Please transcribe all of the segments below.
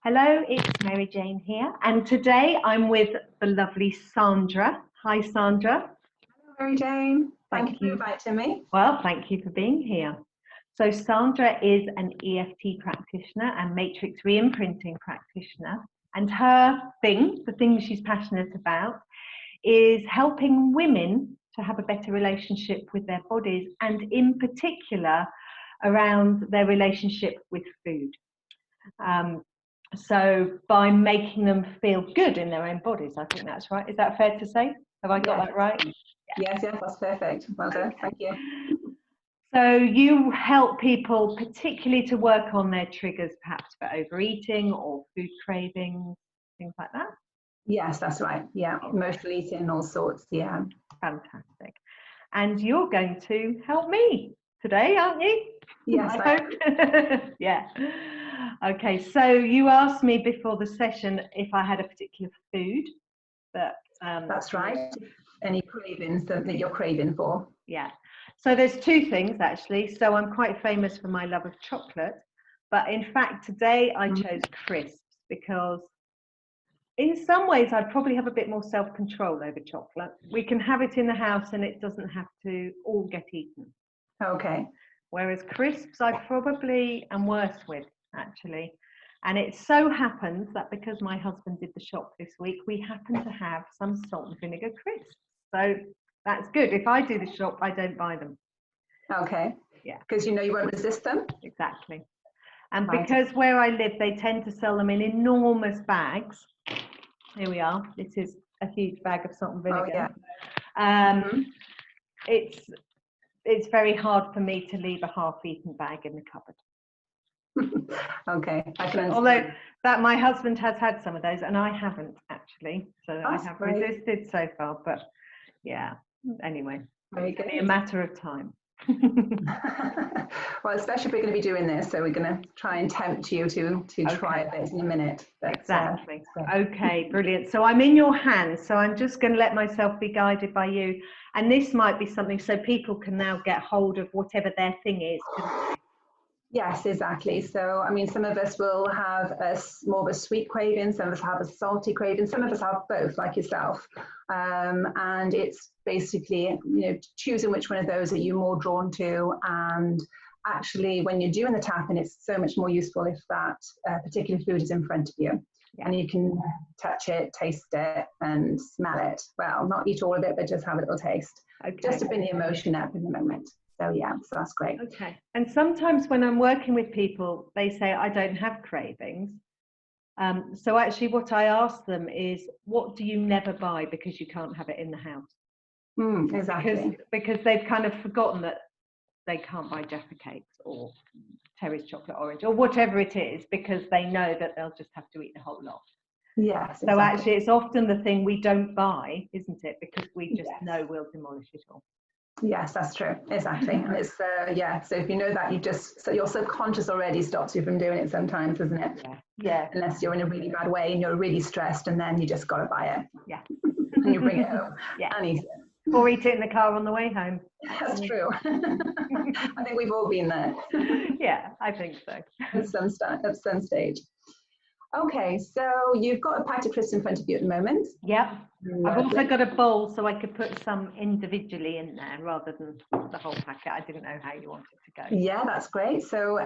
Hello, it's Mary Jane here, and today I'm with the lovely Sandra. Hi, Sandra. Hello, Mary Jane. Thank you for inviting me. Well, thank you for being here. So Sandra is an EFT practitioner and matrix re-imprinting practitioner, and her thing, the thing she's passionate about, is helping women to have a better relationship with their bodies, and in particular around their relationship with food. So by making them feel good in their own bodies, I think that's right. Is that fair to say? Have I got that right? Yes, that's perfect. Well done. Okay. Thank you. So you help people particularly to work on their triggers, perhaps for overeating or food cravings, things like that? Yes, that's right. Yeah, emotional eating, all sorts. Yeah. Fantastic. And you're going to help me today, aren't you? Yes, I hope. Yeah. Okay, so you asked me before the session if I had a particular food that that's right. Any cravings that you're craving for? Yeah. So there's two things actually. So I'm quite famous for my love of chocolate, but in fact today I chose crisps because in some ways I'd probably have a bit more self-control over chocolate. We can have it in the house and it doesn't have to all get eaten. Okay. Whereas crisps I probably am worse with, actually. And it so happens that because my husband did the shop this week, we happen to have some salt and vinegar crisps. So that's good. If I do the shop, I don't buy them. Okay. Yeah. Because you know you won't resist them? Exactly. And because where I live, they tend to sell them in enormous bags. Here we are. This is a huge bag of salt and vinegar. Oh, yeah. It's very hard for me to leave a half-eaten bag in the cupboard. Okay, I can understand. Although that my husband has had some of those and I haven't actually, so I have resisted so far. But yeah, anyway, it's only a matter of time. Well, especially if we're going to be doing this, so we're going to try and tempt you to try a bit in a minute. But, exactly. Okay, brilliant. So I'm in your hands, so I'm just going to let myself be guided by you, and this might be something so people can now get hold of whatever their thing is. Yes, exactly. So, I mean, some of us will have more of a sweet craving, some of us have a salty craving, some of us have both, like yourself. And it's basically, choosing which one of those are you more drawn to. And actually, when you're doing the tapping, it's so much more useful if that particular food is in front of you. Yeah. And you can touch it, taste it, and smell it. Well, not eat all of it, but just have a little taste. Okay. Just to bring the emotion up in the moment. So yeah, so that's great. Okay. And sometimes when I'm working with people, they say, I don't have cravings. So actually what I ask them is, what do you never buy because you can't have it in the house? Exactly. Because they've kind of forgotten that they can't buy Jaffa cakes or Terry's chocolate orange or whatever it is, because they know that they'll just have to eat the whole lot. Yes. So actually it's often the thing we don't buy, isn't it? Because we just know we'll demolish it all. Yes, that's true. Exactly. And it's so if you know that, so your subconscious already stops you from doing it sometimes, isn't it? Yeah. Unless you're in a really bad way and you're really stressed, and then you just got to buy it. Yeah. And you bring it home. Yeah. And eat it. Or eat it in the car on the way home. That's true. I think we've all been there. Yeah, I think so. At some stage. Okay, so you've got a packet of crisps in front of you at the moment. Yep. I've also got a bowl so I could put some individually in there rather than the whole packet. I didn't know how you wanted to go. Yeah, that's great. So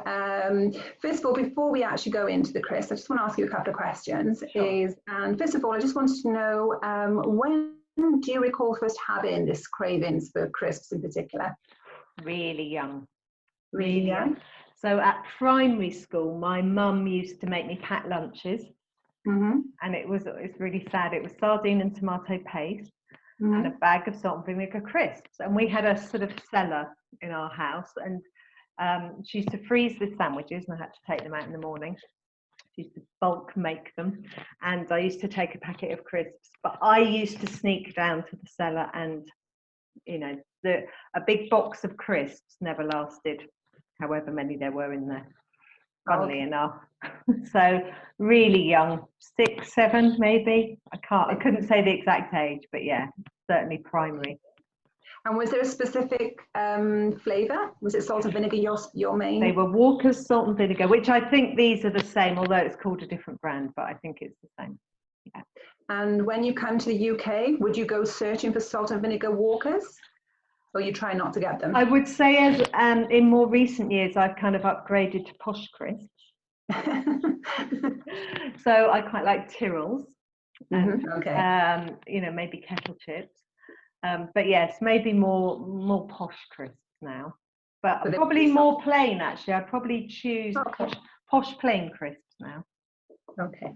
first of all, before we actually go into the crisps, I just want to ask you a couple of questions. Sure. And first of all, I just wanted to know, when do you recall first having this cravings for crisps in particular? Really young. Really young? So at primary school, my mum used to make me pack lunches, and it's really sad. It was sardine and tomato paste and a bag of salt and vinegar crisps, and we had a sort of cellar in our house, and she used to freeze the sandwiches, and I had to take them out in the morning. She used to bulk make them, and I used to take a packet of crisps, but I used to sneak down to the cellar, and a big box of crisps never lasted however many there were in there, funnily enough. So really young, 6, 7 maybe. I couldn't say the exact age, but yeah, certainly primary. And was there a specific flavour? Was it salt and vinegar your main? They were Walker's salt and vinegar, which I think these are the same, although it's called a different brand, but I think it's the same. Yeah. And when you come to the UK, would you go searching for salt and vinegar Walkers? Or you try not to get them? I would say as in more recent years, I've kind of upgraded to posh crisps. So I quite like Tyrrells. Okay. You know, maybe kettle chips. But yes, maybe more posh crisps now. But probably more plain, actually. I'd probably choose posh plain crisps now. Okay.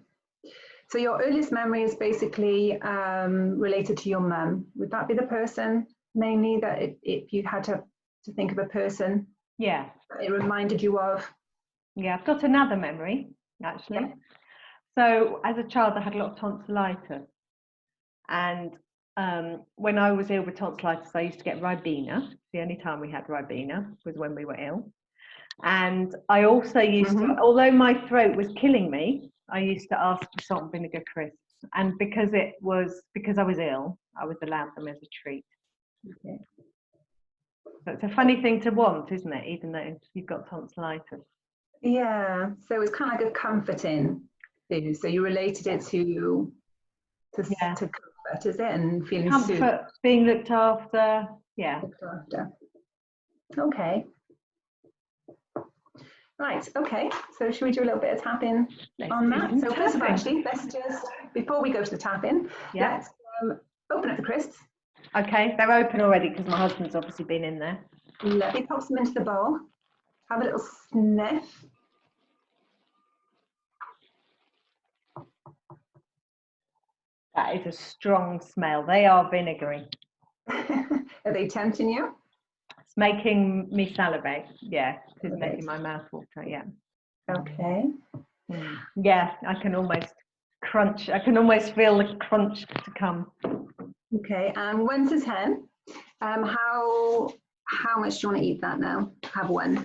So your earliest memory is basically related to your mum. Would that be the person mainly that if you had to think of a person? Yeah. It reminded you of? Yeah, I've got another memory, actually. Yeah. So as a child, I had a lot of tonsillitis. And when I was ill with tonsillitis, I used to get Ribena. The only time we had Ribena was when we were ill. And I also used to, although my throat was killing me, I used to ask for salt and vinegar crisps. And because I was ill, I was allowed them as a treat. Okay. So it's a funny thing to want, isn't it? Even though you've got tonsillitis. Yeah. So it's kind of like a comforting food. So you related it to comfort, is it? And feeling comfort, being looked after. Yeah. Looked after. Okay. Right, okay, so should we do a little bit of tapping on that? So first of all, actually, let's just, before we go to the tapping, let's open up the crisps. Okay, they're open already because my husband's obviously been in there. Let me pop them into the bowl. Have a little sniff. That is a strong smell. They are vinegary. Are they tempting you? It's making me salivate. Yeah, it's making my mouth water. Yeah. Okay. Yeah, I can almost crunch. I can almost feel the crunch to come. Okay, and 1 to 10. How much do you want to eat that now? Have one.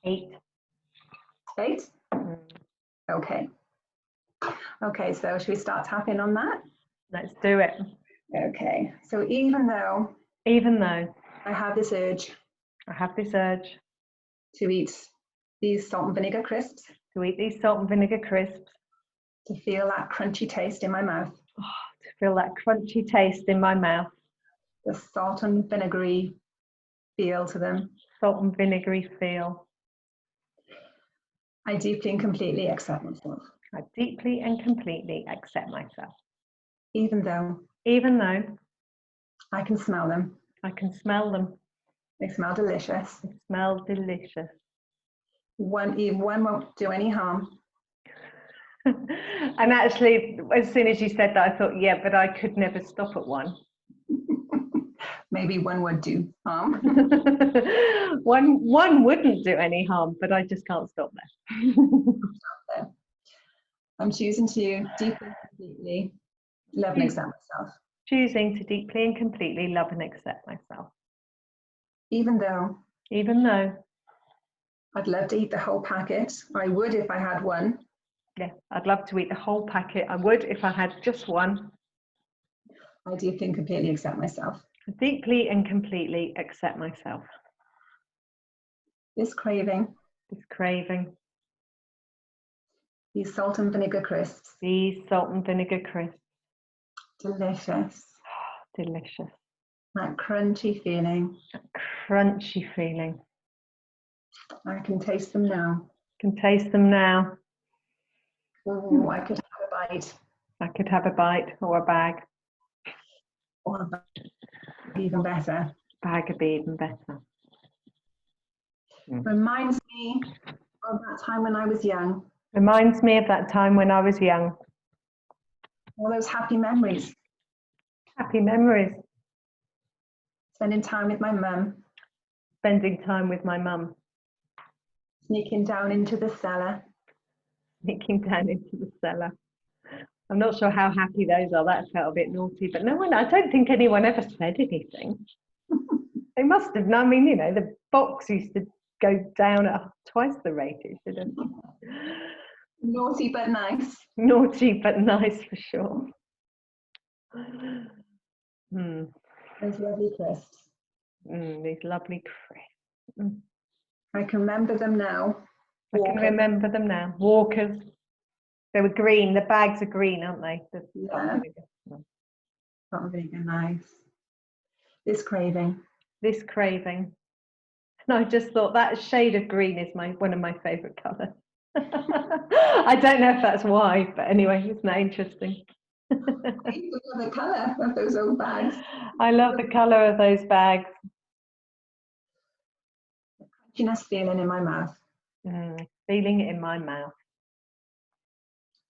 8. 8? Okay. Okay, so should we start tapping on that? Let's do it. Okay, so even though I have this urge to eat these salt and vinegar crisps, to feel that crunchy taste in my mouth, the salt and vinegary feel to them, I deeply and completely accept myself. Even though I can smell them. They smell delicious. One won't do any harm. And actually, as soon as you said that, I thought, yeah, but I could never stop at one. Maybe one would do harm. one wouldn't do any harm, but I just can't stop there. I'm choosing to deeply and completely love and accept myself. Choosing to deeply and completely love and accept myself. Even though I'd love to eat the whole packet. I would if I had one. Yeah, I'd love to eat the whole packet. I would if I had just one. I deeply and completely accept myself. Deeply and completely accept myself. This craving. These salt and vinegar crisps. Delicious. Delicious. That crunchy feeling. I can taste them now. Oh, I could have a bite. Or a bag. Or a bag, even better. Reminds me of that time when I was young. All those happy memories. Spending time with my mum. Sneaking down into the cellar. I'm not sure how happy those are. That felt a bit naughty, but I don't think anyone ever said anything. They must have. I mean, the box used to go down at twice the rate it should have. Naughty but nice. Naughty but nice for sure. Those lovely crisps. These lovely crisps. I can remember them now. I can remember them now. Walkers. They were green. The bags are green, aren't they? Yeah. Salt and vinegar, nice. This craving. This craving. And I just thought that shade of green is one of my favourite colours. I don't know if that's why, but anyway, isn't that interesting? I love the colour of those old bags. I love the colour of those bags. Crunchiness feeling in my mouth. Feeling it in my mouth.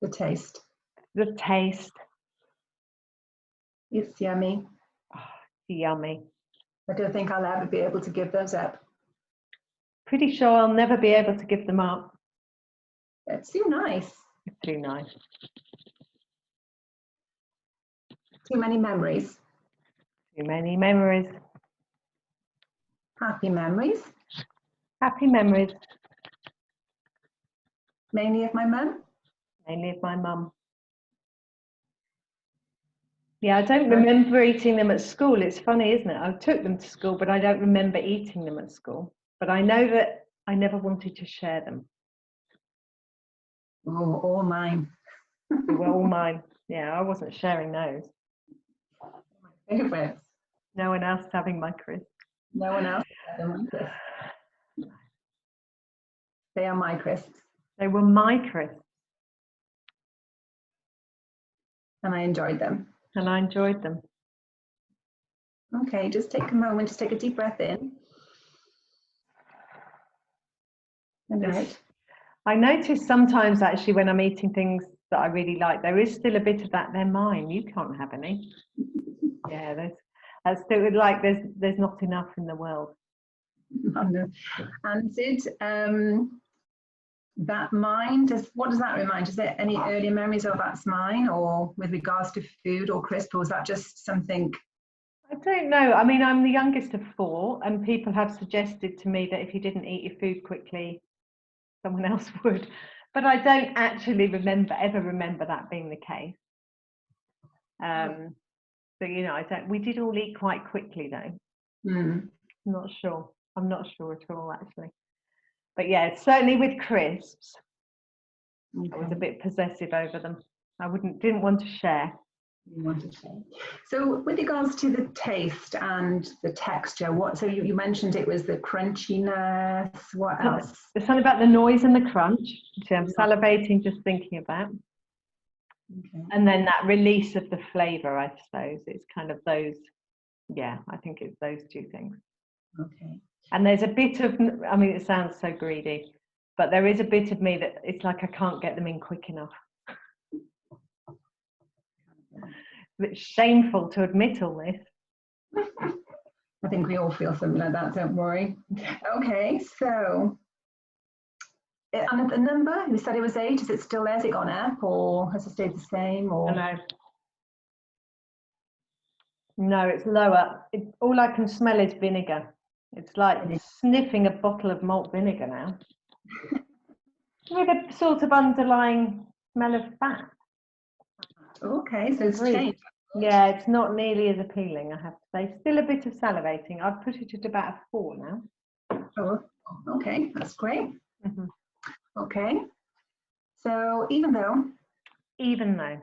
The taste. The taste. It's yummy. Oh, yummy. I don't think I'll ever be able to give those up. Pretty sure I'll never be able to give them up. It's too nice. It's too nice. Too many memories. Too many memories. Happy memories. Happy memories. Mainly of my mum. Mainly of my mum. Yeah, I don't remember eating them at school. It's funny, isn't it? I took them to school, but I don't remember eating them at school. But I know that I never wanted to share them. Oh, all mine. They were all mine. Yeah, I wasn't sharing those. My favourites. No one else having my crisps. No one else having my crisps. They are my crisps. They were my crisps. And I enjoyed them. And I enjoyed them. Okay, just take a moment, just take a deep breath in. And out. I notice sometimes actually when I'm eating things that I really like, there is still a bit of that, they're mine, you can't have any. Yeah, that's still like there's not enough in the world. Oh, no. And did that mine, what does that remind? Is there any earlier memories of that's mine, or with regards to food or crisp, or was that just something? I don't know. I mean, I'm the youngest of 4, and people have suggested to me that if you didn't eat your food quickly, someone else would. But I don't actually ever remember that being the case. So, you know, we did all eat quite quickly though. I'm not sure. I'm not sure at all actually. But yeah, certainly with crisps, I was a bit possessive over them. I didn't want to share. So with regards to the taste and the texture, so you mentioned it was the crunchiness, what else? There's something about the noise and the crunch, which I'm salivating just thinking about. Okay. And then that release of the flavour, I suppose. It's kind of those, yeah, I think it's those 2 things. Okay. And there's a bit of, I mean, it sounds so greedy, but there is a bit of me that it's like I can't get them in quick enough. It's shameful to admit all this. I think we all feel something like that, don't worry. Okay, so, and the number, you said it was 8, is it still there? Has it gone up or has it stayed the same? Or? No, it's lower. All I can smell is vinegar. It's like sniffing a bottle of malt vinegar now. With a sort of underlying smell of fat. Okay, so it's changed. Yeah, it's not nearly as appealing, I have to say. Still a bit of salivating. I've put it at about a 4 now. Oh, okay, that's great. Okay, so even though I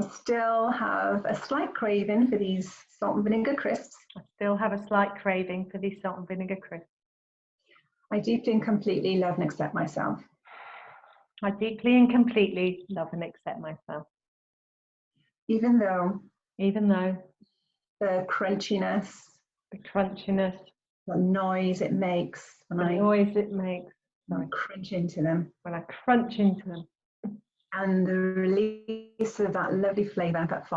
still have a slight craving for these salt and vinegar crisps. I still have a slight craving for these salt and vinegar crisps. I deeply and completely love and accept myself. I deeply and completely love and accept myself. Even though the crunchiness, the noise it makes, when I crunch into them, and the release of that lovely flavour that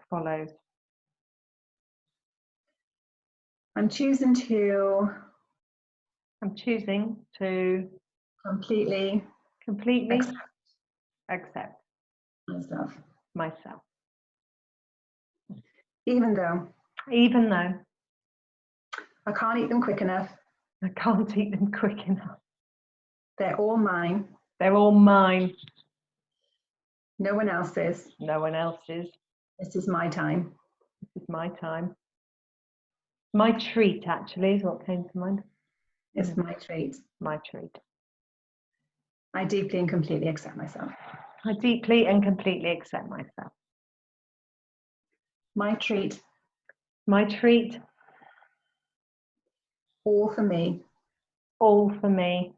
follows. I'm choosing to completely accept myself. Even though I can't eat them quick enough. They're all mine. No one else's. This is my time. This is my time. My treat, actually, is what came to mind. It's my treat. My treat. I deeply and completely accept myself. I deeply and completely accept myself. My treat. My treat. All for me. All for me.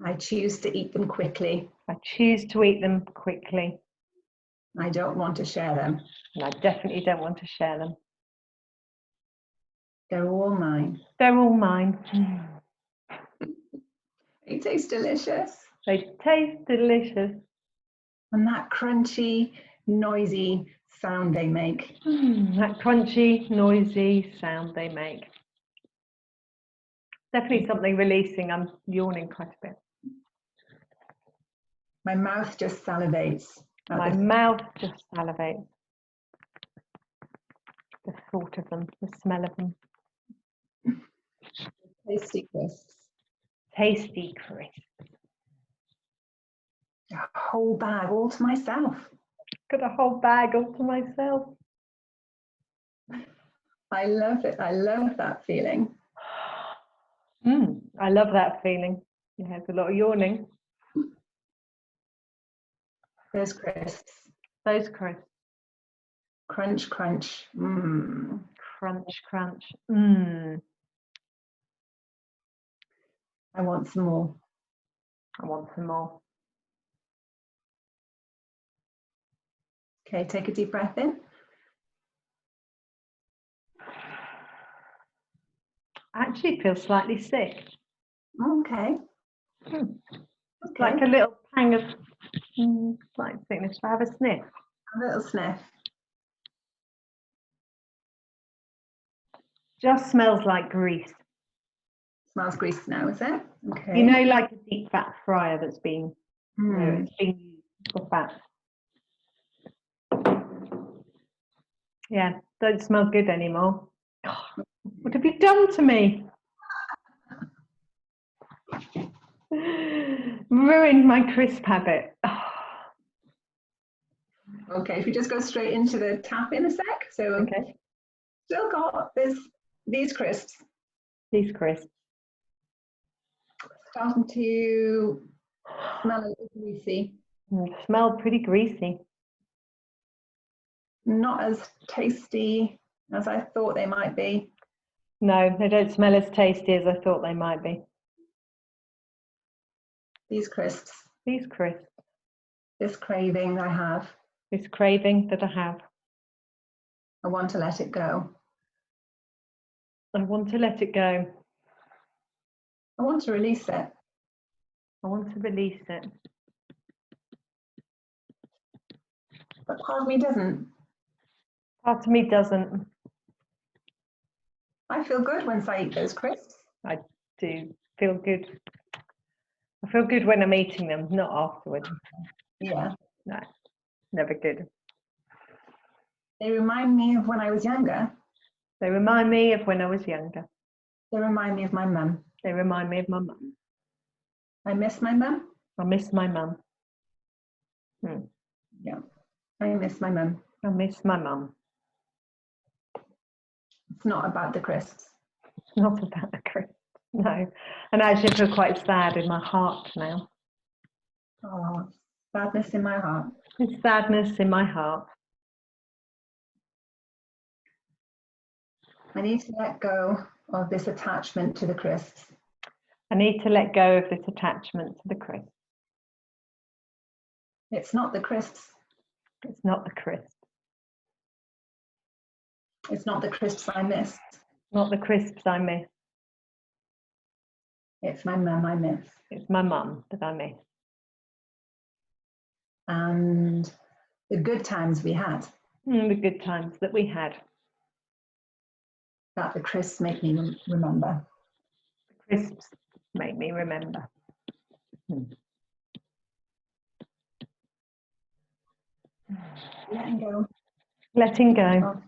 I choose to eat them quickly. I choose to eat them quickly. I don't want to share them. And I definitely don't want to share them. They're all mine. They're all mine. They taste delicious. They taste delicious. And that crunchy, noisy sound they make. That crunchy, noisy sound they make. Definitely something releasing. I'm yawning quite a bit. My mouth just salivates. My mouth just salivates. The thought of them, the smell of them. Tasty crisps. Tasty crisps. A whole bag all to myself. Got a whole bag all to myself. I love it. I love that feeling. I love that feeling. You have a lot of yawning. Those crisps. Those crisps. Crunch, crunch. Crunch, crunch. I want some more. I want some more. Okay, take a deep breath in. I actually feel slightly sick. Okay. Okay. Like a little pang of slight sickness. Should I have a sniff? A little sniff. Just smells like grease. Smells greasy now, is it? Okay. You know, like a deep fat fryer that's been, it's been used for fat. Yeah, don't smell good anymore. What have you done to me? Ruined my crisp habit. Okay, if you just go straight into the tap in a sec. So Okay. Still got these crisps. These crisps. Starting to smell a little greasy. Smell pretty greasy. Not as tasty as I thought they might be. No, they don't smell as tasty as I thought they might be. These crisps. These crisps. This craving I have. This craving that I have. I want to let it go. I want to let it go. I want to release it. I want to release it. But part of me doesn't. Part of me doesn't. I feel good once I eat those crisps. I do feel good. I feel good when I'm eating them, not afterwards. Yeah. No, never good. They remind me of when I was younger. They remind me of when I was younger. They remind me of my mum. They remind me of my mum. I miss my mum. I miss my mum. Yeah, I miss my mum. I miss my mum. It's not about the crisps. It's not about the crisps, no. And actually I feel quite sad in my heart now. Oh, sadness in my heart. It's sadness in my heart. I need to let go of this attachment to the crisps. I need to let go of this attachment to the crisps. It's not the crisps. It's not the crisps. It's not the crisps I miss. Not the crisps I miss. It's my mum I miss. It's my mum that I miss. And the good times we had. The good times that we had. That the crisps make me remember. The crisps make me remember. Letting go. Letting go.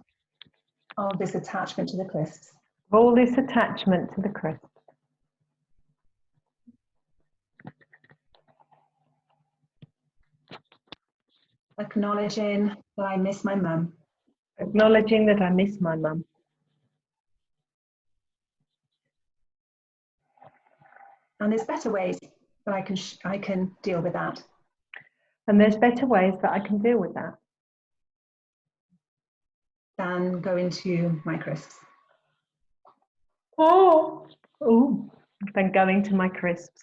Of this attachment to the crisps. All this attachment to the crisps. Acknowledging that I miss my mum. Acknowledging that I miss my mum. And there's better ways that I can deal with that. And there's better ways that I can deal with that than go into my crisps. Oh, than going to my crisps.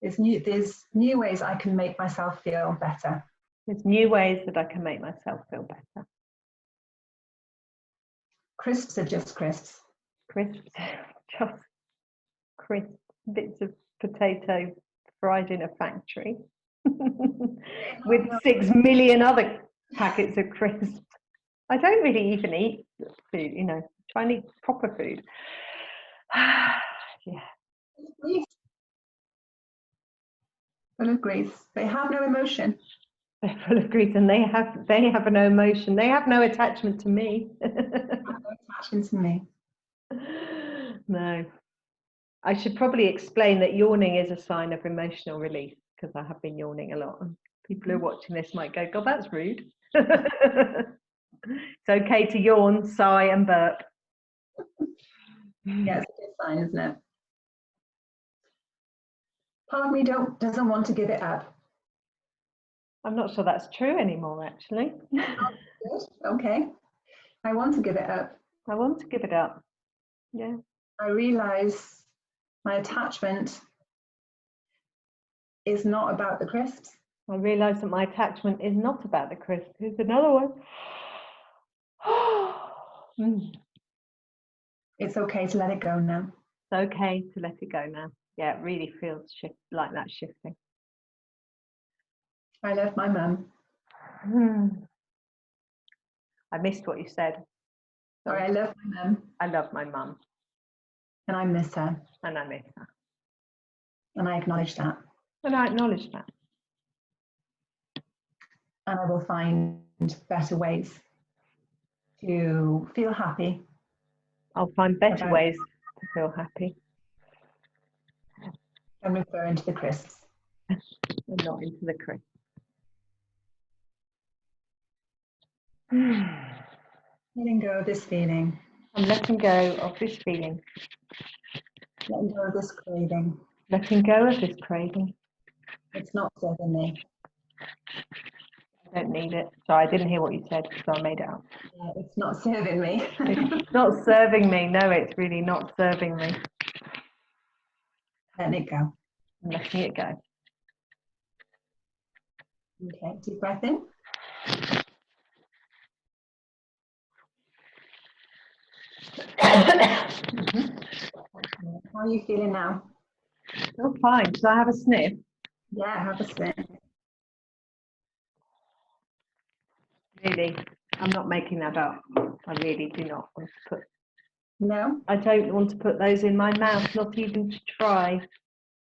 There's new ways I can make myself feel better. There's new ways that I can make myself feel better. Crisps are just crisps. Crisps, just crisp bits of potato fried in a factory with 6 million other packets of crisps. I don't really even eat food, you know, try and eat proper food. Yeah. Full of grease. They have no emotion. They're full of grease and they have no emotion. They have no attachment to me. They have no attachment to me. No. I should probably explain that yawning is a sign of emotional release, because I have been yawning a lot. And people who are watching this might go, God, that's rude. It's okay to yawn, sigh and burp. Yeah, it's a good sign, isn't it? Part of me doesn't want to give it up. I'm not sure that's true anymore, actually. Good. Okay. I want to give it up. I want to give it up. Yeah. I realise my attachment is not about the crisps. I realise that my attachment is not about the crisp. Here's another one. It's okay to let it go now. It's okay to let it go now. Yeah, it really feels like that shifting. I love my mum. I missed what you said. Sorry, I love my mum. I love my mum. And I miss her. And I miss her. And I acknowledge that. And I acknowledge that. And I will find better ways to feel happy. I'll find better ways to feel happy. And referring to the crisps. And not into the crisp. Letting go of this feeling. I'm letting go of this feeling. Letting go of this craving. Letting go of this craving. It's not serving me. I don't need it. Sorry, I didn't hear what you said, so I made it up. It's not serving me. It's not serving me. No, it's really not serving me. Letting it go. I'm letting it go. Okay, deep breath in. How are you feeling now? Oh, fine. Should I have a sniff? Yeah, have a sniff. Really, I'm not making that up. I really do not want to put. No? I don't want to put those in my mouth, not even to try.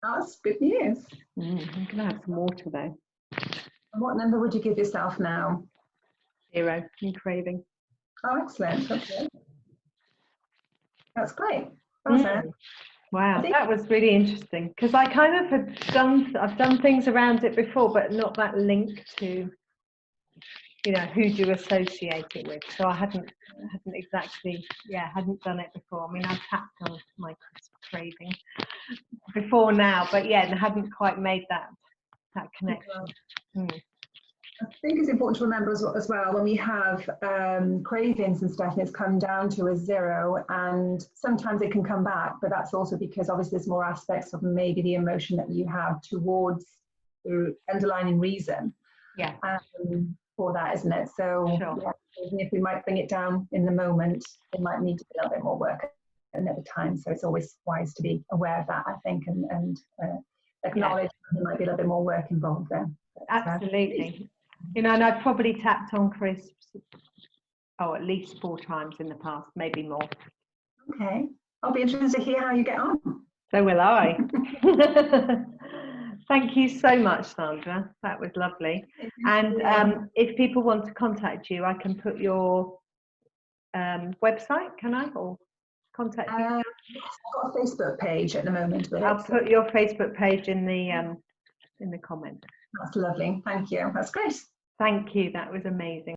That's good news. I'm going to have some water though. And what number would you give yourself now? 0 in craving. Oh, excellent. Okay. That's great. Well Wow, that was really interesting, because I kind of I've done things around it before, but not that link to, you know, who do you associate it with. So I hadn't exactly, hadn't done it before. I mean, I've tapped on my craving before now, but yeah, and hadn't quite made that connection. I think it's important to remember as well when we have cravings and stuff, and it's come down to a 0, and sometimes it can come back, but that's also because obviously there's more aspects of maybe the emotion that you have towards the underlying reason for that, isn't it? So even if we might bring it down in the moment, it might need to be a little bit more work another time. So it's always wise to be aware of that, I think, and acknowledge that there might be a little bit more work involved there. Absolutely. You know, and I've probably tapped on crisps, at least 4 times in the past, maybe more. Okay. I'll be interested to hear how you get on. So will I. Thank you so much, Sandra. That was lovely. And if people want to contact you, I can put your website, can I? Or contact you? Yes, I've got a Facebook page at the moment. I'll put your Facebook page in the comments. That's lovely. Thank you. That's great. Thank you. That was amazing.